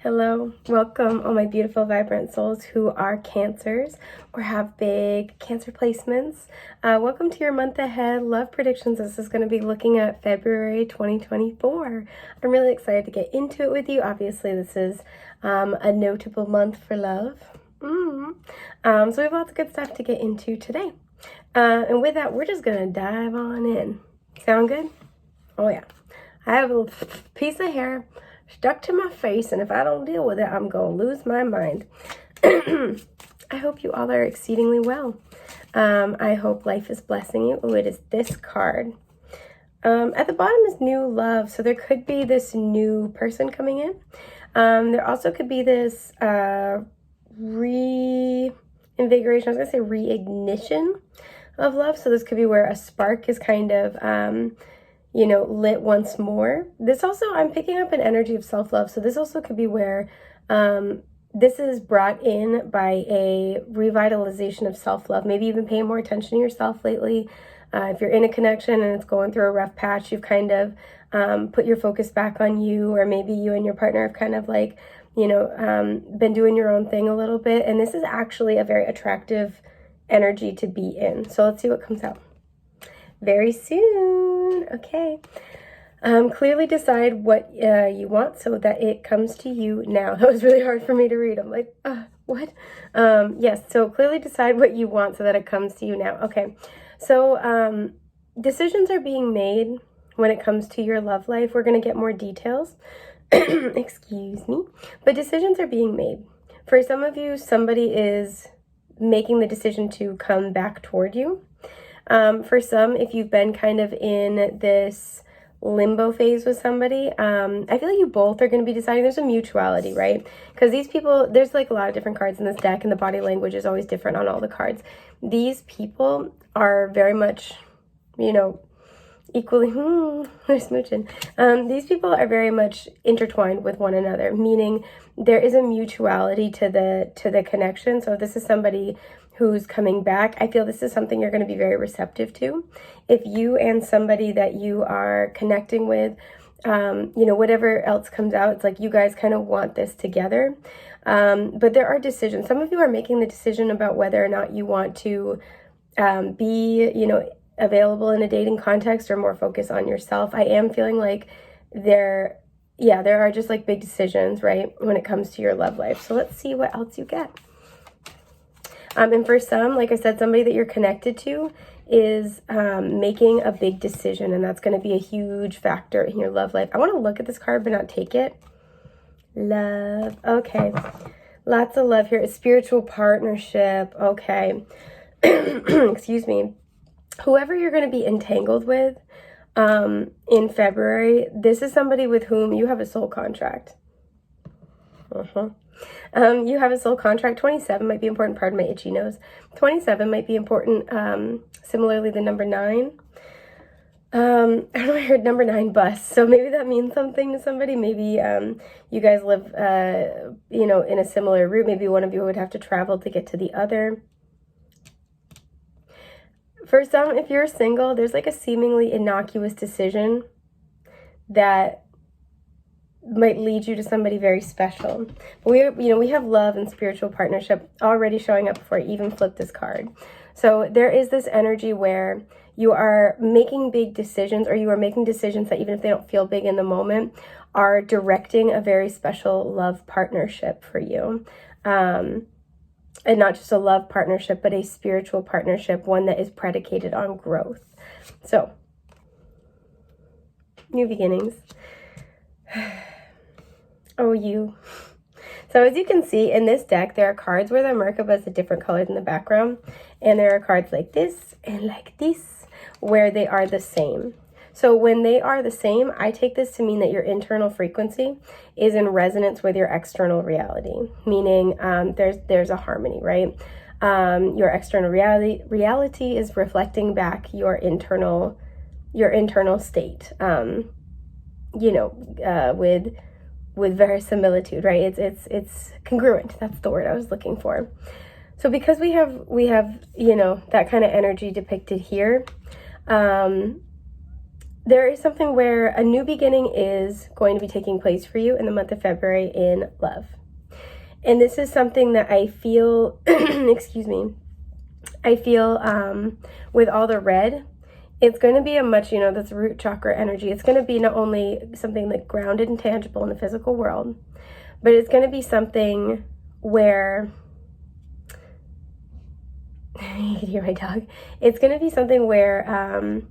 Hello, welcome all my beautiful, vibrant souls who are cancers or have big cancer placements. Welcome to your month ahead love predictions. This is going to be looking at February 2024. I'm really excited to get into it with you. Obviously, this is a notable month for love. So we have lots of good stuff to get into today. And with that, we're just going to dive on in. Sound good? Oh yeah. I have a little piece of hair stuck to my face, and if I don't deal with it, I'm going to lose my mind. I hope you all are exceedingly well. I hope life is blessing you. Oh, it is this card. At the bottom is new love, so there could be this new person coming in. There also could be this reinvigoration, I was going to say reignition of love. So this could be where a spark is kind of lit once more. This also, I'm picking up an energy of self-love. So this also could be where this is brought in by a revitalization of self-love. Maybe you've been paying more attention to yourself lately. If you're in a connection and it's going through a rough patch, you've kind of put your focus back on you, or maybe you and your partner have kind of like, been doing your own thing a little bit. And this is actually a very attractive energy to be in. So let's see what comes out. Very soon. Okay. Clearly decide what you want so that it comes to you now. That was really hard for me to read. I'm like, what? Yes. So clearly decide what you want so that it comes to you now. Okay. So decisions are being made when it comes to your love life. We're going to get more details. Excuse me. But decisions are being made. For some of you, somebody is making the decision to come back toward you. For some, if you've been kind of in this limbo phase with somebody, I feel like you both are going to be deciding. There's a mutuality, right? Because these people, there's like a lot of different cards in this deck, and the body language is always different on all the cards. These people are very much, equally, they're smooching. These people are very much intertwined with one another, meaning there is a mutuality to the connection. So if this is somebody who's coming back, I feel this is something you're going to be very receptive to. If you and somebody that you are connecting with, whatever else comes out, it's like you guys kind of want this together. But there are decisions. Some of you are making the decision about whether or not you want to be, available in a dating context or more focus on yourself. I am feeling like there are just like big decisions, right, when it comes to your love life. So let's see what else you get. And for some, like I said, somebody that you're connected to is making a big decision, and that's going to be a huge factor in your love life. I want to look at this card but not take it. Love. Okay. Lots of love here. A spiritual partnership. Okay. Excuse me. Whoever you're going to be entangled with in February, this is somebody with whom you have a soul contract. You have a soul contract. 27 might be important. Pardon my itchy nose. 27 might be important. Similarly, the number 9. I don't know, I heard number 9 bus. So maybe that means something to somebody. Maybe you guys live, in a similar route. Maybe one of you would have to travel to get to the other. For some, if you're single, there's like a seemingly innocuous decision that might lead you to somebody very special. But we have love and spiritual partnership already showing up before I even flip this card. So there is this energy where you are making big decisions, or you are making decisions that, even if they don't feel big in the moment, are directing a very special love partnership for you. And not just a love partnership, but a spiritual partnership, one that is predicated on growth. So, new beginnings. Oh, you. So as you can see in this deck, there are cards where the Merkaba is a different color than the background. And there are cards like this and like this, where they are the same. So when they are the same, I take this to mean that your internal frequency is in resonance with your external reality, meaning there's a harmony, right? Your external reality is reflecting back your internal state, with verisimilitude, right? It's congruent. That's the word I was looking for. So because we have that kind of energy depicted here, there is something where a new beginning is going to be taking place for you in the month of February in love. And this is something that I feel, excuse me, I feel with all the red, it's going to be a much, that's root chakra energy. It's going to be not only something like grounded and tangible in the physical world, but it's going to be something where, you can hear my dog, it's going to be something where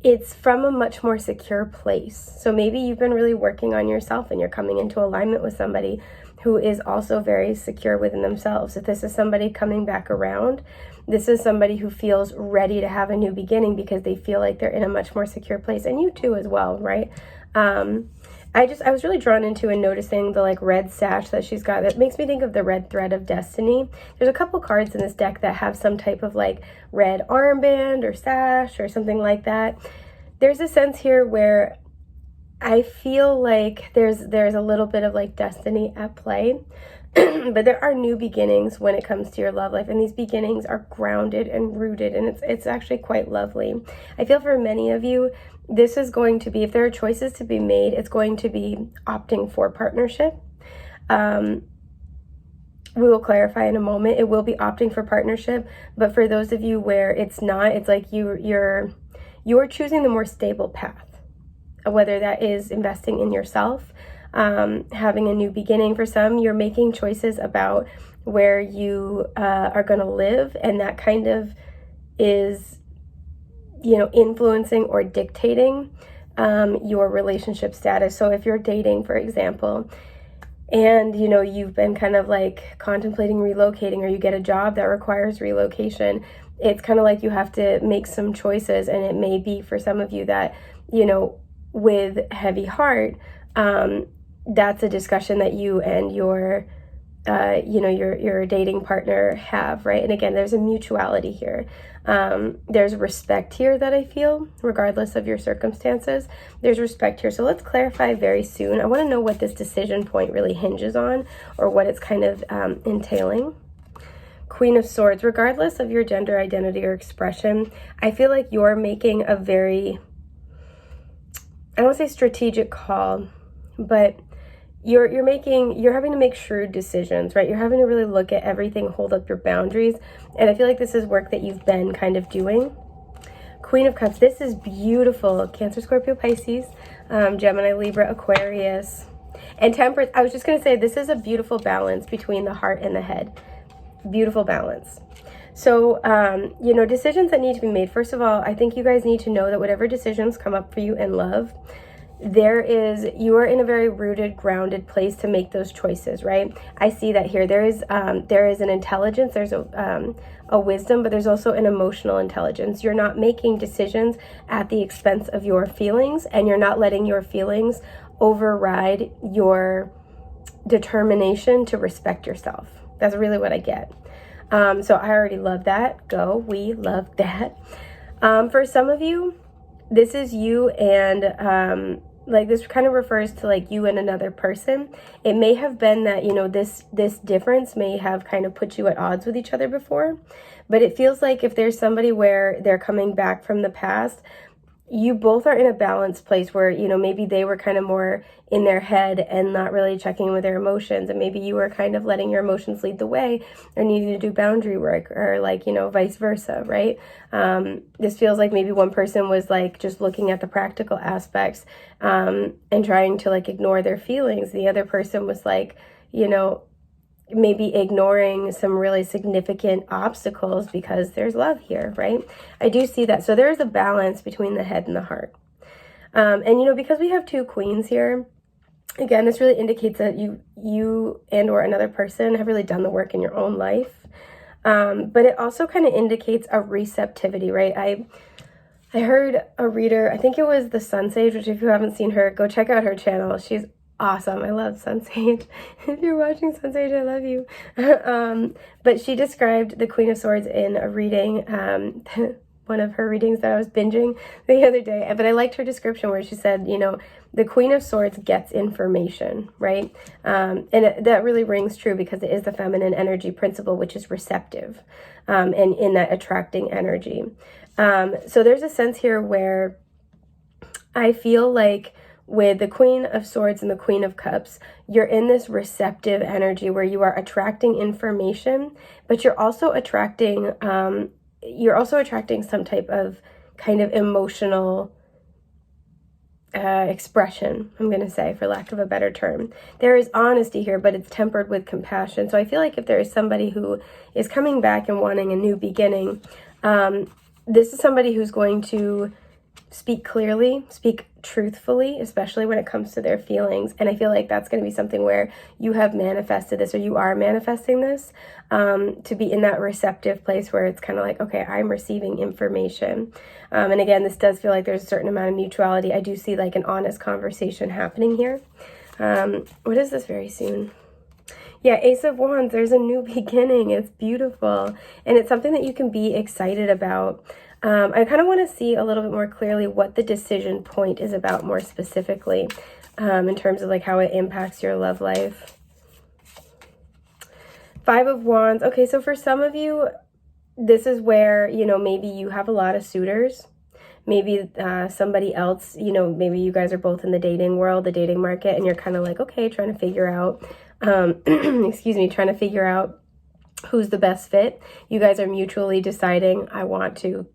it's from a much more secure place. So maybe you've been really working on yourself and you're coming into alignment with somebody who is also very secure within themselves. If this is somebody coming back around, this is somebody who feels ready to have a new beginning because they feel like they're in a much more secure place. And you too as well, right? I was really drawn into and noticing the like red sash that she's got. That makes me think of the red thread of destiny. There's a couple cards in this deck that have some type of like red armband or sash or something like that. There's a sense here where I feel like there's a little bit of like destiny at play. But there are new beginnings when it comes to your love life, and these beginnings are grounded and rooted, and it's actually quite lovely. I feel for many of you, this is going to be, if there are choices to be made, it's going to be opting for partnership. We will clarify in a moment. It will be opting for partnership, but for those of you where it's not, it's like you're choosing the more stable path, whether that is investing in yourself, having a new beginning. For some, you're making choices about where you are going to live, and that kind of is, influencing or dictating your relationship status. So if you're dating, for example, and you've been kind of like contemplating relocating, or you get a job that requires relocation, it's kind of like you have to make some choices. And it may be for some of you that, with heavy heart, that's a discussion that you and your dating partner have, right? And again, there's a mutuality here. There's respect here that I feel, regardless of your circumstances. There's respect here. So let's clarify very soon. I want to know what this decision point really hinges on, or what it's kind of entailing. Queen of Swords, regardless of your gender identity or expression, I feel like you're making a very, I don't want to say strategic call, but you're having to make shrewd decisions, right? You're having to really look at everything, hold up your boundaries. And I feel like this is work that you've been kind of doing. Queen of Cups, this is beautiful. Cancer, Scorpio, Pisces, Gemini, Libra, Aquarius, and Temperance. I was just going to say, this is a beautiful balance between the heart and the head. Beautiful balance. So, decisions that need to be made. First of all, I think you guys need to know that whatever decisions come up for you in love, you are in a very rooted, grounded place to make those choices, right? I see that here. There is an intelligence, there's a wisdom, but there's also an emotional intelligence. You're not making decisions at the expense of your feelings, and you're not letting your feelings override your determination to respect yourself. That's really what I get. So I already love that. We love that. For some of you, this is you and this kind of refers to like you and another person. It may have been that, this difference may have kind of put you at odds with each other before, but it feels like if there's somebody where they're coming back from the past, you both are in a balanced place where, maybe they were kind of more in their head and not really checking with their emotions. And maybe you were kind of letting your emotions lead the way or needing to do boundary work, or vice versa, right? This feels like maybe one person was like just looking at the practical aspects and trying to like ignore their feelings. The other person was like, maybe ignoring some really significant obstacles because there's love here, right? I do see that. So there's a balance between the head and the heart. And because we have two queens here, again, this really indicates that you and or another person have really done the work in your own life. But it also kind of indicates a receptivity, right? I heard a reader, I think it was the Sun Sage, which if you haven't seen her, go check out her channel. She's awesome. I love Sun Sage. If you're watching Sun Sage, I love you. But she described the Queen of Swords in a reading, one of her readings that I was binging the other day. But I liked her description where she said, the Queen of Swords gets information, right? And that really rings true because it is the feminine energy principle, which is receptive, and in that attracting energy. So there's a sense here where I feel like with the Queen of Swords and the Queen of Cups, you're in this receptive energy where you are attracting information, but you're also attracting some type of kind of emotional expression, I'm going to say, for lack of a better term. There is honesty here, but it's tempered with compassion. So I feel like if there is somebody who is coming back and wanting a new beginning, this is somebody who's going to speak clearly, speak truthfully, especially when it comes to their feelings. And I feel like that's going to be something where you have manifested this, or you are manifesting this, to be in that receptive place where it's kind of like, okay, I'm receiving information. And again, this does feel like there's a certain amount of mutuality. I do see like an honest conversation happening here. What is this very soon? Yeah, Ace of Wands, there's a new beginning. It's beautiful. And it's something that you can be excited about. I kind of want to see a little bit more clearly what the decision point is about more specifically, in terms of like how it impacts your love life. Five of Wands. Okay, so for some of you, this is where, you know, maybe you have a lot of suitors. Maybe somebody else, you know, maybe you guys are both in the dating world, the dating market, and you're kind of like, okay, trying to figure out, trying to figure out who's the best fit. You guys are mutually deciding, I want to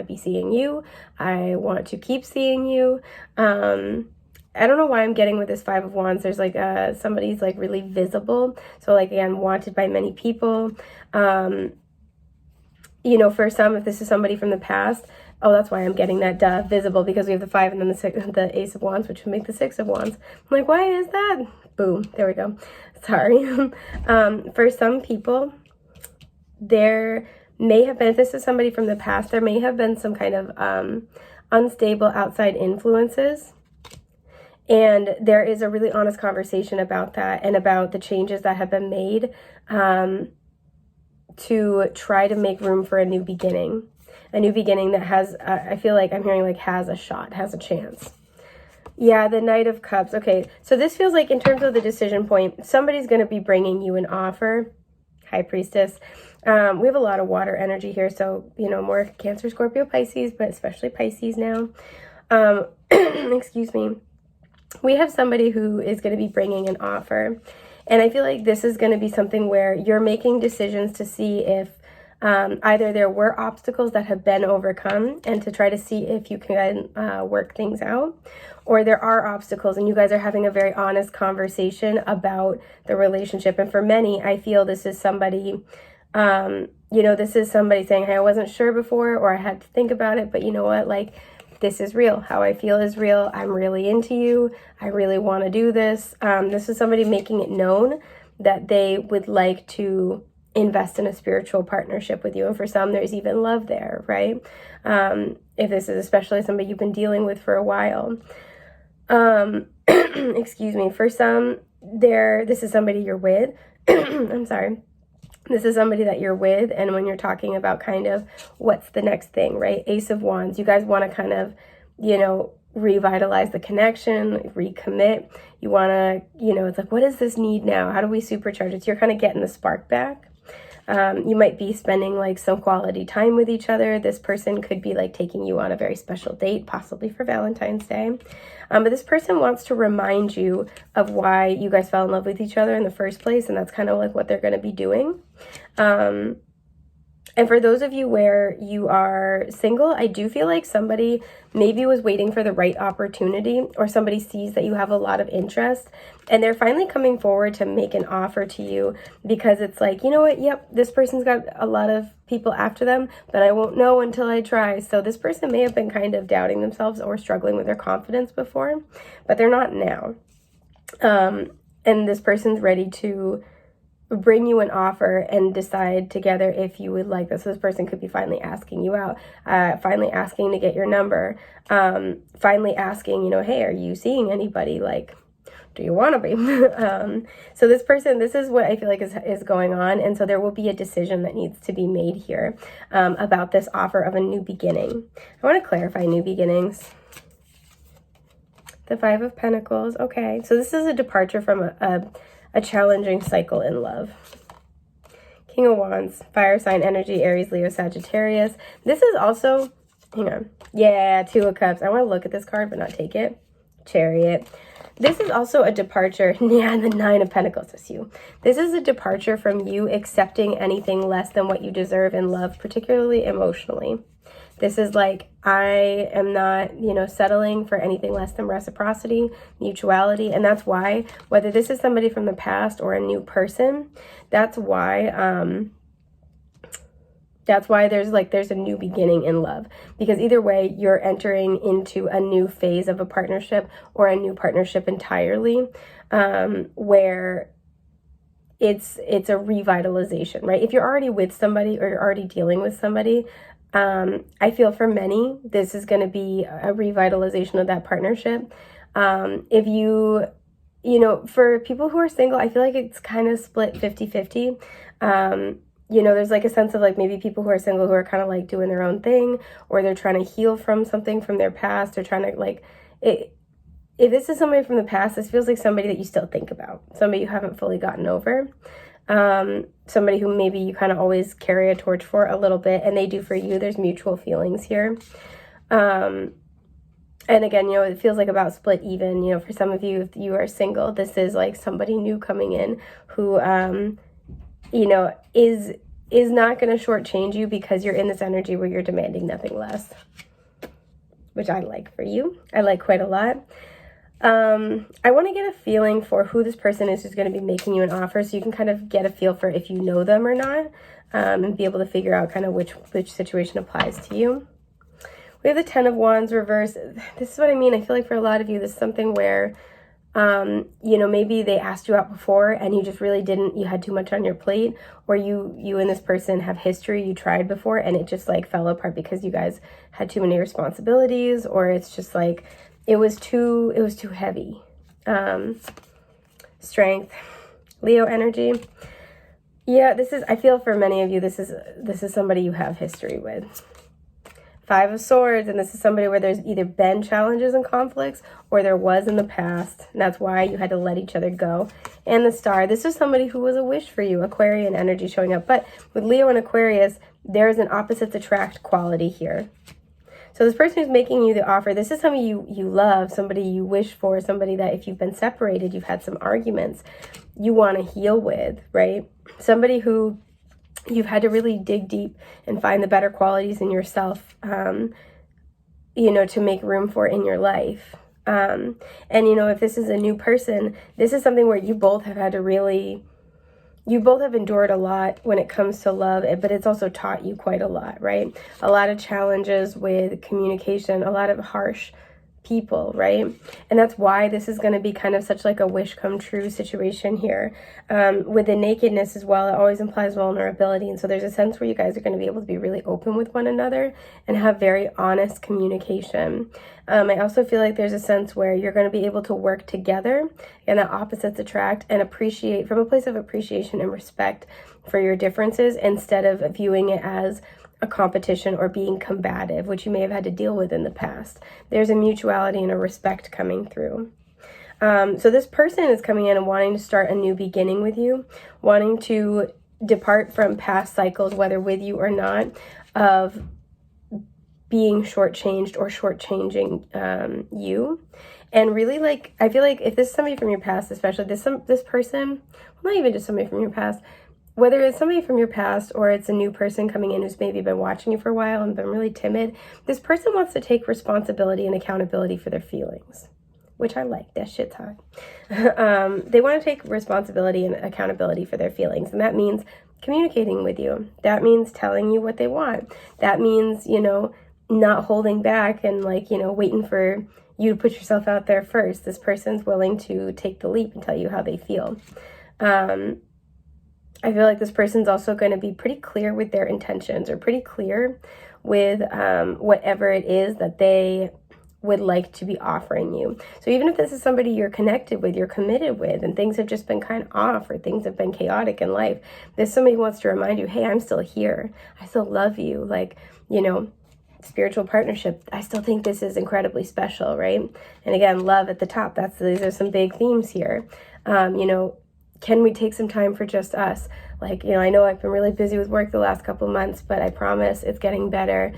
be seeing you. I want to keep seeing you. I don't know why I'm getting with this Five of Wands. There's like somebody's like really visible. So like, again, wanted by many people. You know, for some, if this is somebody from the past, oh, that's why I'm getting that visible, because we have the 5 and then the Ace of Wands, which would make the 6 of Wands. I'm like, why is that? Boom, there we go. Sorry. For some people, there may have been, if this is somebody from the past, there may have been some kind of unstable outside influences. And there is a really honest conversation about that and about the changes that have been made to try to make room for a new beginning. A new beginning that has, I feel like I'm hearing like has a shot, has a chance. Yeah, the Knight of Cups. Okay, so this feels like in terms of the decision point, somebody's going to be bringing you an offer. High Priestess. We have a lot of water energy here, so, you know, more Cancer, Scorpio, Pisces, but especially Pisces now. Excuse me. We have somebody who is going to be bringing an offer, and I feel like this is going to be something where you're making decisions to see if either there were obstacles that have been overcome and to try to see if you can work things out, or there are obstacles and you guys are having a very honest conversation about the relationship. And for many, I feel this is somebody, you know, this is somebody saying, hey, I wasn't sure before, or I had to think about it, but you know what, like, this is real. How I feel is real. I'm really into you. I really want to do this. This is somebody making it known that they would like to invest in a spiritual partnership with you. And for some, there's even love there, right? If this is especially somebody you've been dealing with for a while. Excuse me. For some, this is somebody you're with. I'm sorry. This is somebody that you're with, and when you're talking about kind of what's the next thing, right? Ace of Wands, you guys want to kind of, you know, revitalize the connection, recommit. You want to, you know, it's like, what does this need now? How do we supercharge it? So you're kind of getting the spark back. You might be spending like some quality time with each other. This person could be like taking you on a very special date, possibly for Valentine's Day. But this person wants to remind you of why you guys fell in love with each other in the first place. And that's kind of like what they're going to be doing. And for those of you where you are single, I do feel like somebody maybe was waiting for the right opportunity, or somebody sees that you have a lot of interest and they're finally coming forward to make an offer to you, because it's like, you know what? Yep, this person's got a lot of people after them, but I won't know until I try. So this person may have been kind of doubting themselves or struggling with their confidence before, but they're not now. And this person's ready to bring you an offer and decide together if you would like this. So this person could be finally asking you out, finally asking to get your number, finally asking, you know, hey, are you seeing anybody? Like, do you want to be? So this person, this is what I feel like is going on. And so there will be a decision that needs to be made here about this offer of a new beginning. I want to clarify new beginnings. The 5 of Pentacles. Okay, so this is a departure from a challenging cycle in love. King of Wands, fire sign energy, Aries, Leo, Sagittarius. This is also Hang on. Yeah, Two of Cups. I want to look at this card, but not take it. Chariot. This is also a departure. Yeah, and the Nine of Pentacles is you. This is a departure from you accepting anything less than what you deserve in love, particularly emotionally. This is like, I am not, settling for anything less than reciprocity, mutuality. And that's why, whether this is somebody from the past or a new person, that's why there's a new beginning in love, because either way you're entering into a new phase of a partnership or a new partnership entirely, where it's a revitalization, right? If you're already with somebody or you're already dealing with somebody, I feel for many, this is going to be a revitalization of that partnership. If for people who are single, I feel like it's kind of split 50-50. There's like a sense of like maybe people who are single who are kind of like doing their own thing, or they're trying to heal from something from their past. They're trying to like it. If this is somebody from the past, this feels like somebody that you still think about, somebody you haven't fully gotten over, somebody who maybe you kind of always carry a torch for a little bit, and they do for you. There's mutual feelings here. And again, it feels like about split even. For some of you, if you are single, this is like somebody new coming in who, is not going to shortchange you, because you're in this energy where you're demanding nothing less, which I like for you. I like quite a lot. I want to get a feeling for who this person is who's going to be making you an offer, so you can kind of get a feel for if you know them or not, and be able to figure out kind of which situation applies to you. We have the Ten of Wands reverse. This is what I mean. I feel like for a lot of you, this is something where, maybe they asked you out before and you just really didn't, you had too much on your plate, or you and this person have history, you tried before and it just like fell apart because you guys had too many responsibilities, or it's just like, it was too heavy. Strength, Leo energy. Yeah, I feel for many of you, this is somebody you have history with. Five of Swords, and this is somebody where there's either been challenges and conflicts, or there was in the past, and that's why you had to let each other go. And the Star, this is somebody who was a wish for you, Aquarian energy showing up. But with Leo and Aquarius, there's an opposites attract quality here. So this person who's making you the offer, this is somebody you love, somebody you wish for, somebody that if you've been separated, you've had some arguments, you want to heal with, right? Somebody who you've had to really dig deep and find the better qualities in yourself, to make room for in your life. And, if this is a new person, this is something where you both have had to really, you both have endured a lot when it comes to love, but it's also taught you quite a lot, right? A lot of challenges with communication, a lot of harsh people, right? And that's why this is going to be kind of such like a wish come true situation here. With the nakedness as well, it always implies vulnerability, and so there's a sense where you guys are going to be able to be really open with one another and have very honest communication. I also feel like there's a sense where you're going to be able to work together, and that opposites attract, and appreciate from a place of appreciation and respect for your differences, instead of viewing it as a competition or being combative, which you may have had to deal with in the past. There's a mutuality and a respect coming through. So this person is coming in and wanting to start a new beginning with you, wanting to depart from past cycles, whether with you or not, of being shortchanged or shortchanging you. And really, like, I feel like if this is somebody from your past, especially this person, well, not even just somebody from your past, whether it's somebody from your past or it's a new person coming in who's maybe been watching you for a while and been really timid, this person wants to take responsibility and accountability for their feelings, which I like. That shit's hot. They want to take responsibility and accountability for their feelings, and that means communicating with you. That means telling you what they want. That means, not holding back and waiting for you to put yourself out there first. This person's willing to take the leap and tell you how they feel. I feel like this person's also going to be pretty clear with their intentions, or pretty clear with whatever it is that they would like to be offering you. So even if this is somebody you're connected with, you're committed with, and things have just been kind of off, or things have been chaotic in life, there's somebody who wants to remind you, hey, I'm still here. I still love you. Spiritual partnership, I still think this is incredibly special, right? And again, love at the top. These are some big themes here. Can we take some time for just us? I know I've been really busy with work the last couple months, but I promise it's getting better.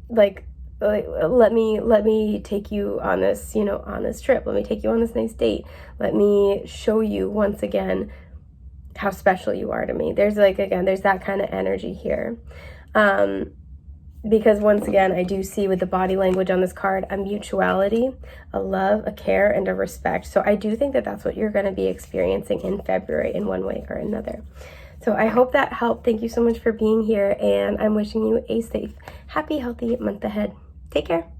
like let me take you on this, on this trip. Let me take you on this nice date. Let me show you once again how special you are to me. There's there's that kind of energy here. Because once again, I do see with the body language on this card, a mutuality, a love, a care, and a respect. So I do think that that's what you're going to be experiencing in February in one way or another. So I hope that helped. Thank you so much for being here, and I'm wishing you a safe, happy, healthy month ahead. Take care.